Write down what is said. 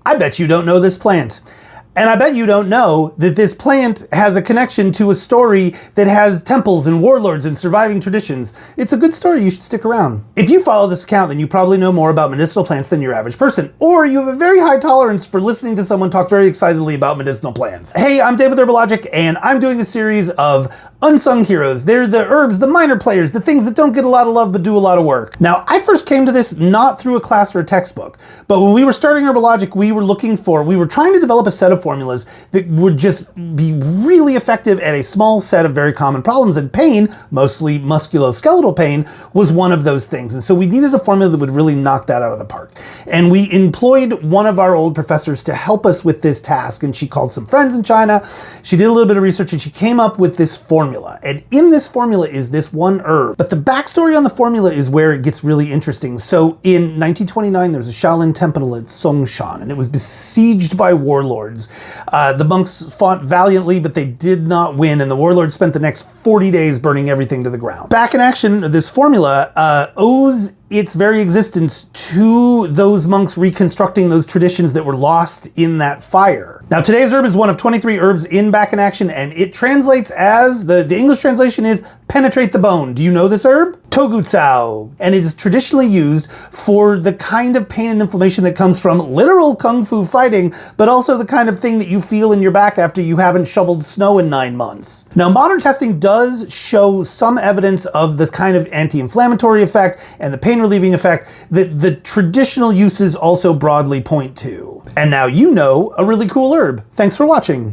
I bet you don't know this plant. And I bet you don't know that this plant has a connection to a story that has temples and warlords and surviving traditions. It's a good story, you should stick around. If you follow this account, then you probably know more about medicinal plants than your average person, or you have a very high tolerance for listening to someone talk very excitedly about medicinal plants. Hey, I'm David Herbologic, and I'm doing a series of unsung heroes. They're the herbs, the minor players, the things that don't get a lot of love but do a lot of work. Now, I first came to this not through a class or a textbook, but when we were starting Herbologic, we were trying to develop a set of formulas that would just be really effective at a small set of very common problems, and pain, mostly musculoskeletal pain, was one of those things. And so we needed a formula that would really knock that out of the park. And we employed one of our old professors to help us with this task, and she called some friends in China. She did a little bit of research and she came up with this formula. And in this formula is this one herb. But the backstory on the formula is where it gets really interesting. So in 1929, there's a Shaolin temple at Songshan, and it was besieged by warlords. The monks fought valiantly, but they did not win, and the warlords spent the next 40 days burning everything to the ground. Back in action, this formula owes its very existence to those monks reconstructing those traditions that were lost in that fire. Now, today's herb is one of 23 herbs in Back in Action, and it translates as, the English translation is penetrate the bone. Do you know this herb? Tou Gu Cao. And it is traditionally used for the kind of pain and inflammation that comes from literal kung fu fighting, but also the kind of thing that you feel in your back after you haven't shoveled snow in 9 months. Now, modern testing does show some evidence of the kind of anti-inflammatory effect and the pain relieving effect that the traditional uses also broadly point to. And now you know a really cool herb. Thanks for watching.